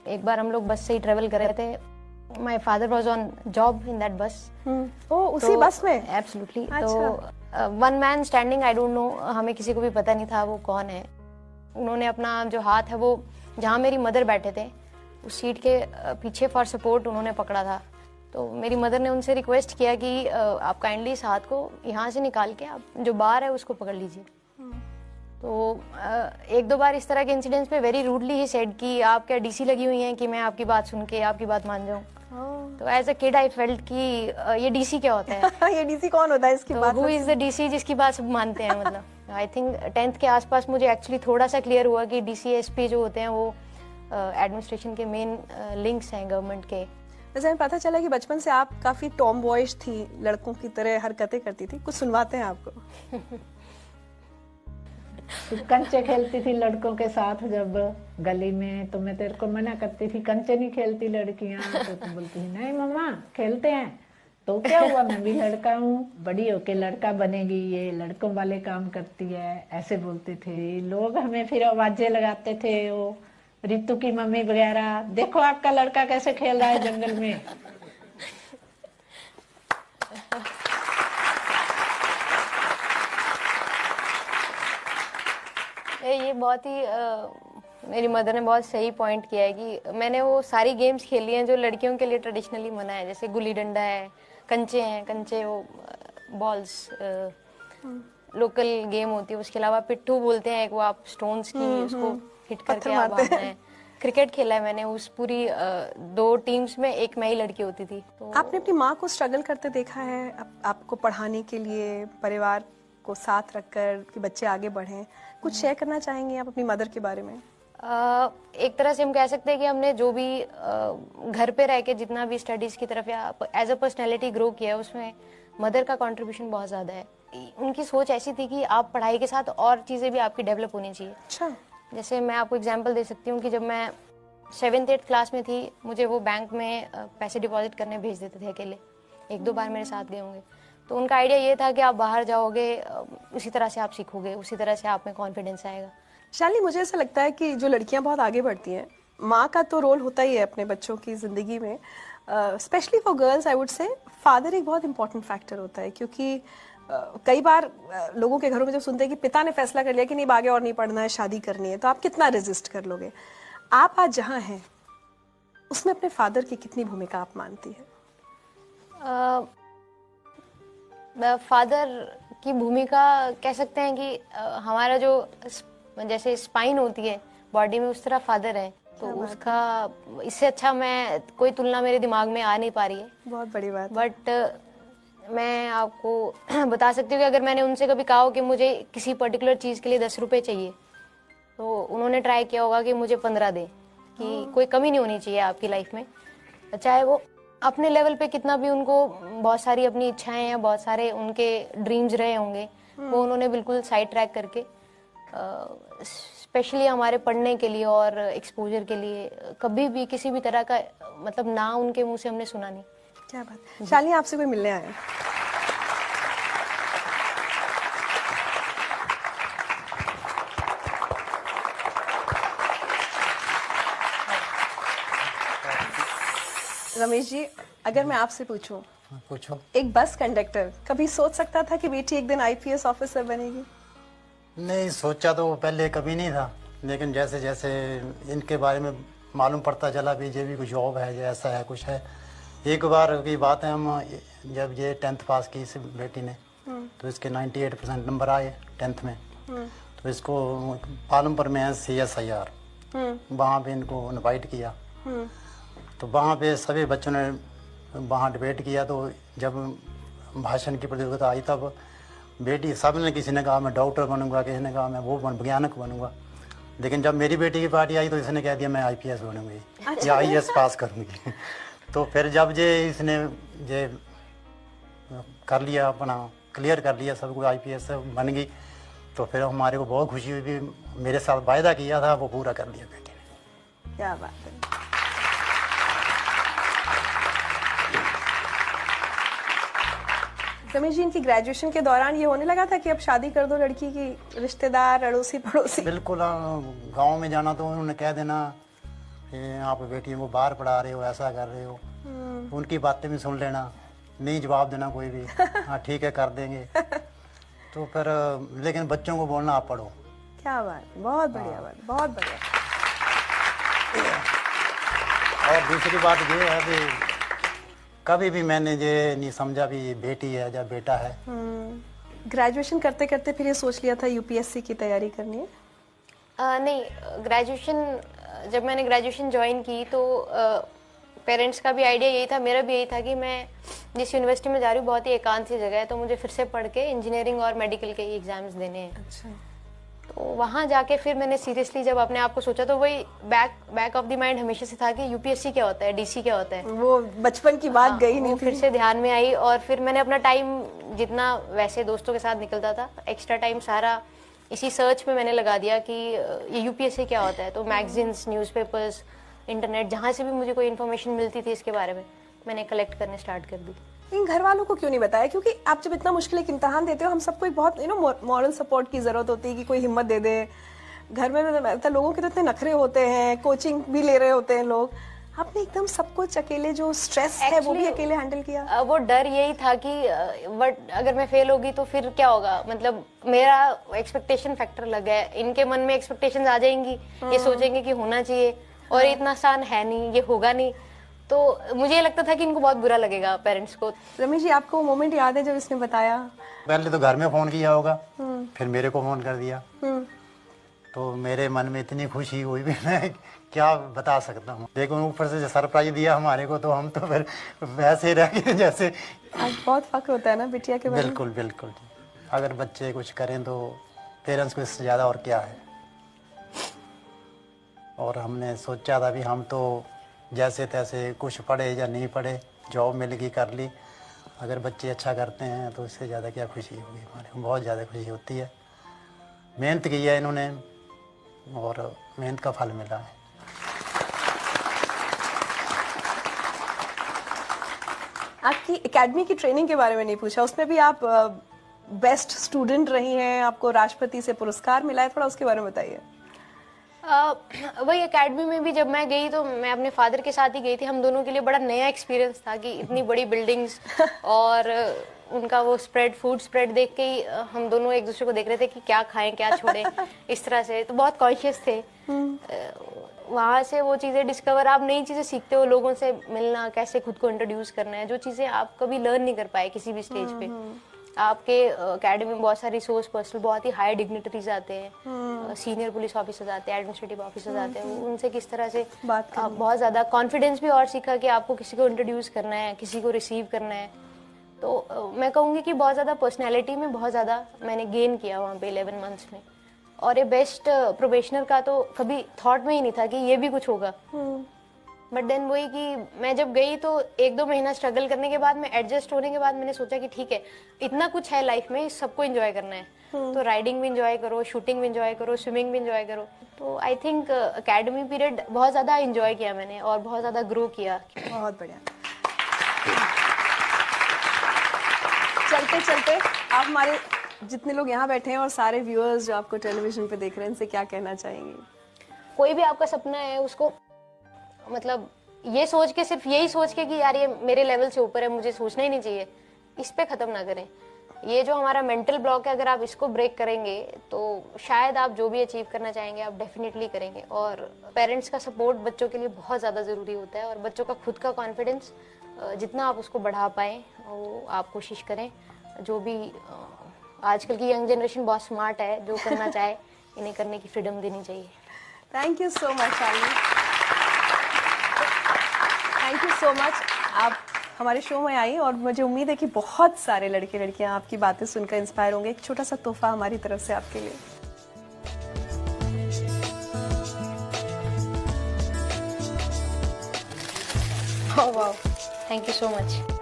एक बार हम लोग बस से ही ट्रेवल कर रहे थे। My father was on job in that बस। ओ, उसी बस में? एब्सोल्युटली। तो one man standing, I don't know, हमें किसी को भी पता नहीं था वो कौन है। उन्होंने अपना जो हाथ है वो जहाँ मेरी मदर बैठे थे उस सीट के पीछे फॉर सपोर्ट उन्होंने पकड़ा था। तो मेरी मदर ने उनसे रिक्वेस्ट किया कि आप काइंडली इस हाथ को यहाँ से निकाल के आप जो बार है उसको पकड़ लीजिए। तो एक दो बार इस तरह के इंसिडेंट्स पे वेरी रूडली ही सेड कि आप क्या डीसी लगी हुई हैं कि मैं आपकी बात सुन के आपकी बात मान जाऊं। तो as a kid I felt कि ये डीसी क्या होता है। ये डीसी कौन होता है इसकी बात? हु इज द डीसी जिसकी बात सब मानते हैं। मतलब आई थिंक 10th के आसपास मुझे एक्चुअली थोड़ा सा क्लियर हुआ कि डीसी एसपी जो होते हैं वो एडमिनिस्ट्रेशन के मेन लिंक्स हैं गवर्नमेंट के। वैसे हमें पता चला कि बचपन से आप काफी टॉम बॉयज थी, लड़कों की तरह हरकतें करती थी, कुछ सुनवाते हैं आपको? कंचे खेलती थी लड़कों के साथ जब गली में, तो मैं तेरे को मना करती थी कंचे नहीं खेलती लड़कियां, तो तुम बोलती थी नहीं मम्मा खेलते हैं। तो क्या हुआ, मैं भी लड़का हूँ, बड़ी होके लड़का बनेगी, ये लड़कों वाले काम करती है, ऐसे बोलते थे लोग। हमें फिर आवाजें लगाते थे, वो रितु की मम्मी वगैरह, देखो आपका लड़का कैसे खेल रहा है जंगल में। ये बहुत ही मेरी मदर ने बहुत सही पॉइंट किया है कि मैंने वो सारी गेम्स खेली हैं जो लड़कियों के लिए ट्रेडिशनली मना है, जैसे गुल्ली डंडा है, कंचे हैं, कंचे वो बॉल्स लोकल गेम होती है। उसके अलावा पिट्ठू बोलते हैं एक, वो आप स्टोन्स की उसको हिट करके आप भागना है। क्रिकेट खेला है मैंने, उस पूरी 2 टीम्स में एक मैं ही लड़की होती थी। तो आपने अपनी माँ को स्ट्रगल करते देखा है आपको पढ़ाने के लिए, परिवार को साथ रखकर कि बच्चे आगे बढ़ें? कुछ शेयर करना चाहेंगे आप अपनी मदर के बारे में? एक तरह से हम कह सकते हैं कि हमने जो भी घर पे रह के जितना भी स्टडीज की तरफ या एज अ पर्सनैलिटी ग्रो किया है उसमें मदर का कंट्रीब्यूशन बहुत ज़्यादा है। उनकी सोच ऐसी थी कि आप पढ़ाई के साथ और चीज़ें भी आपकी डेवलप होनी चाहिए। अच्छा। जैसे मैं आपको एग्जांपल दे सकती हूँ कि जब मैं 7th 8th क्लास में थी, मुझे वो बैंक में पैसे डिपॉजिट करने भेज देते थे अकेले। 1-2 बार मेरे साथ गए होंगे। तो उनका आइडिया ये था कि आप बाहर जाओगे, उसी तरह से आप सीखोगे, उसी तरह से आप में कॉन्फिडेंस आएगा। शालिनी, मुझे ऐसा लगता है कि जो लड़कियां बहुत आगे बढ़ती हैं, माँ का तो रोल होता ही है अपने बच्चों की जिंदगी में। Specially for girls I would say father एक बहुत इंपॉर्टेंट फैक्टर होता है, क्योंकि कई बार लोगों के घरों में जब सुनते हैं कि पिता ने फैसला कर लिया कि नहीं आगे और नहीं पढ़ना है, शादी करनी है, तो आप कितना रेजिस्ट कर लोगे? आप आज जहाँ हैं उसमें अपने फादर की कितनी भूमिका आप मानती है? फादर की भूमिका कह सकते हैं कि हमारा जो जैसे स्पाइन होती है बॉडी में, उस तरह फादर है। तो उसका इससे अच्छा मैं कोई तुलना मेरे दिमाग में आ नहीं पा रही है। बहुत बड़ी बात। बट मैं आपको बता सकती हूँ कि अगर मैंने उनसे कभी कहा हो कि मुझे किसी पर्टिकुलर चीज़ के लिए 10 रुपये चाहिए, तो उन्होंने ट्राई किया होगा कि मुझे 15 दे, कि कोई कमी नहीं होनी चाहिए आपकी लाइफ में। चाहे वो अपने लेवल पे कितना भी उनको बहुत सारी अपनी इच्छाएं हैं, बहुत सारे उनके ड्रीम्स रहे होंगे, वो उन्होंने बिल्कुल साइड ट्रैक करके स्पेशली हमारे पढ़ने के लिए और एक्सपोजर के लिए कभी भी किसी भी तरह का मतलब ना उनके मुंह से हमने सुना नहीं। क्या बात। शालिनी, आपसे कोई मिलने आया? रमेश जी, अगर मैं आपसे पूछूं, पूछो। एक बस कंडक्टर कभी सोच सकता था कि बेटी एक दिन आईपीएस ऑफिसर बनेगी? नहीं सोचा तो पहले कभी नहीं था, लेकिन जैसे जैसे इनके बारे में मालूम पड़ता चला भी ये भी कुछ जॉब है, ऐसा है कुछ है। एक बार की बात है, हम जब ये 10th पास की इस बेटी ने, तो इसके 98% नंबर आए 10th में। तो इसको पालमपुर में है CSIR, वहाँ पे इनको इनवाइट किया। तो वहाँ पे सभी बच्चों ने वहाँ डिबेट किया। तो जब भाषण की प्रतियोगिता आई तब बेटी सब ने, किसी ने कहा मैं डॉक्टर बनूंगा, किसी ने कहा मैं वो वैज्ञानिक बनूंगा। लेकिन जब मेरी बेटी की पार्टी आई तो इसने कह दिया मैं IPS बनूंगी या IAS पास करूंगी। तो फिर जब ये इसने ये कर लिया, अपना क्लियर कर लिया, सब कुछ IPS बन गई, तो फिर हमारे को बहुत खुशी हुई भी मेरे साथ वायदा किया था वो पूरा कर लिया बेटी ने। क्या बात है। रमेश जी, इनकी ग्रेजुएशन के दौरान ये होने लगा था कि अब शादी कर दो लड़की की, रिश्तेदार, अड़ोसी पड़ोसी? बिल्कुल। गांव में जाना तो उन्होंने कह देना ये आप बेटियों को बाहर पढ़ा रहे हो, ऐसा कर रहे हो, उनकी बातें भी सुन लेना, नहीं जवाब देना कोई भी, हाँ ठीक है कर देंगे। तो फिर लेकिन बच्चों को बोलना आप पढ़ो। क्या बात, बहुत बढ़िया बात, बहुत बढ़िया। और दूसरी बात ये है कि कभी भी मैंने ये नहीं समझा भी ये बेटी है या बेटा है। ग्रेजुएशन करते करते फिर ये सोच लिया था यूपीएससी की तैयारी करनी है? नहीं, ग्रेजुएशन जब मैंने ग्रेजुएशन ज्वाइन की तो पेरेंट्स का भी आइडिया यही था, मेरा भी यही था कि मैं जिस यूनिवर्सिटी में जा रही हूँ बहुत ही एकांत सी जगह है, तो मुझे फिर से पढ़ के इंजीनियरिंग और मेडिकल के एग्जाम्स देने हैं। अच्छा। तो वहाँ जाके फिर मैंने सीरियसली जब अपने आप को सोचा तो वही बैक ऑफ द माइंड हमेशा से था कि यूपीएससी क्या होता है, डीसी क्या होता है। वो बचपन की बात गई नहीं वो फिर से ध्यान में आई और फिर मैंने अपना टाइम जितना वैसे दोस्तों के साथ निकलता था, एक्स्ट्रा टाइम सारा इसी सर्च में मैंने लगा दिया कि ये यूपीएससी क्या होता है। तो मैगजीन्स, न्यूज़पेपर्स, इंटरनेट, जहाँ से भी मुझे कोई इन्फॉर्मेशन मिलती थी इसके बारे में मैंने कलेक्ट करने स्टार्ट कर दी। इन घर वालों को क्यों नहीं बताया? क्योंकि आप जब इतना मुश्किल एक इम्तिहान देते हो, हम सबको एक बहुत मॉरल सपोर्ट की जरूरत होती है कि कोई हिम्मत दे दे। घर में मतलब लोगों के तो इतने नखरे होते हैं, कोचिंग भी ले रहे होते हैं लोग, आपने एकदम सब कुछ अकेले, जो स्ट्रेस है वो भी अकेले हैंडल किया? वो डर यही था कि बट अगर मैं फेल होगी तो फिर क्या होगा, मतलब मेरा एक्सपेक्टेशन फैक्टर लग गया है, इनके मन में एक्सपेक्टेशंस आ जाएंगी, ये सोचेंगे कि होना चाहिए और इतना आसान है नहीं, ये होगा नहीं। तो मुझे लगता था कि इनको बहुत बुरा लगेगा पेरेंट्स को। रमेश जी, आपको वो मोमेंट याद है जब इसने बताया? पहले तो घर में फोन किया होगा, फिर मेरे को फोन कर दिया, तो मेरे मन में इतनी खुशी हुई भी मैं क्या बता सकता हूँ। लेकिन ऊपर से जो सरप्राइज दिया हमारे को, तो हम तो फिर वैसे रह गए जैसे। आज बहुत फक्र होता है ना बिटिया के बारे में? बिल्कुल बिल्कुल, अगर बच्चे कुछ करें तो पेरेंट्स को इससे ज़्यादा और क्या है। और हमने सोचा था भी हम तो जैसे तैसे कुछ पढ़े या नहीं पढ़े, जॉब मिल गई कर ली, अगर बच्चे अच्छा करते हैं तो इससे ज़्यादा क्या खुशी होगी, हमारे को बहुत ज़्यादा खुशी होती है। मेहनत की है इन्होंने और मेहनत का फल मिला है। आपकी एकेडमी की ट्रेनिंग के बारे में नहीं पूछा, उसमें भी आप बेस्ट स्टूडेंट रही हैं, आपको राष्ट्रपति से पुरस्कार मिला है, थोड़ा उसके बारे में बताइए। वही एकेडमी में भी जब मैं गई तो मैं अपने फादर के साथ ही गई थी। हम दोनों के लिए बड़ा नया एक्सपीरियंस था कि इतनी बड़ी बिल्डिंग्स और उनका वो फूड स्प्रेड देख के ही हम दोनों एक दूसरे को देख रहे थे कि क्या खाएं क्या छोड़ें, इस तरह से। तो बहुत कॉन्शियस थे। वहाँ से वो चीज़ें डिस्कवर, आप नई चीज़ें सीखते हो, लोगों से मिलना, कैसे खुद को इंट्रोड्यूस करना है, जो चीज़ें आप कभी लर्न नहीं कर पाए किसी भी स्टेज पे। आपके एकेडमी में बहुत सारे रिसोर्स पर्सन, बहुत ही हाई डिग्निटरीज आते हैं, सीनियर पुलिस ऑफिसर्स आते हैं, एडमिनिस्ट्रेटिव ऑफिसर्स आते हैं, उनसे किस तरह से आप बहुत ज़्यादा कॉन्फिडेंस भी और सीखा कि आपको किसी को इंट्रोड्यूस करना है, किसी को रिसीव करना है। तो मैं कहूँगी कि बहुत ज़्यादा पर्सनैलिटी में बहुत ज़्यादा मैंने गेन किया वहाँ पे 11 मंथ्स में। और ये बेस्ट प्रोबेशनर का तो कभी थॉट में ही नहीं था कि ये भी कुछ होगा। बट देन वही कि मैं जब गई तो 1-2 महीना स्ट्रगल करने के बाद, में एडजस्ट होने के बाद मैंने सोचा कि ठीक है, इतना कुछ है लाइफ में, सबको एंजॉय करना है। तो राइडिंग भी एंजॉय करो, शूटिंग भी एंजॉय करो, स्विमिंग भी एंजॉय करो। तो आई थिंक एकेडमी पीरियड बहुत ज़्यादा एंजॉय किया मैंने और बहुत ज़्यादा ग्रो किया। बहुत बढ़िया। चलते चलते आप हमारे जितने लोग यहाँ बैठे हैं और सारे व्यूअर्स जो आपको टेलीविजन पे देख रहे हैं, इनसे क्या कहना चाहेंगे? कोई भी आपका सपना है उसको, मतलब ये सोच के, सिर्फ यही सोच के कि यार ये मेरे लेवल से ऊपर है, मुझे सोचना ही नहीं चाहिए, इस पे खत्म ना करें। ये जो हमारा मेंटल ब्लॉक है, अगर आप इसको ब्रेक करेंगे तो शायद आप जो भी अचीव करना चाहेंगे आप डेफिनेटली करेंगे। और पेरेंट्स का सपोर्ट बच्चों के लिए बहुत ज़्यादा ज़रूरी होता है, और बच्चों का खुद का कॉन्फिडेंस जितना आप उसको बढ़ा पाएँ वो आप कोशिश करें। जो भी आजकल की यंग जनरेशन बहुत स्मार्ट है, जो करना चाहे इन्हें करने की फ्रीडम देनी चाहिए। Thank you so much Shalini, thank you so much. आप हमारे शो में आई और मुझे उम्मीद है कि बहुत सारे लड़के लड़कियां आपकी बातें सुनकर इंस्पायर होंगे। एक छोटा सा तोहफा हमारी तरफ से आपके लिए। वाह, थैंक यू सो मच।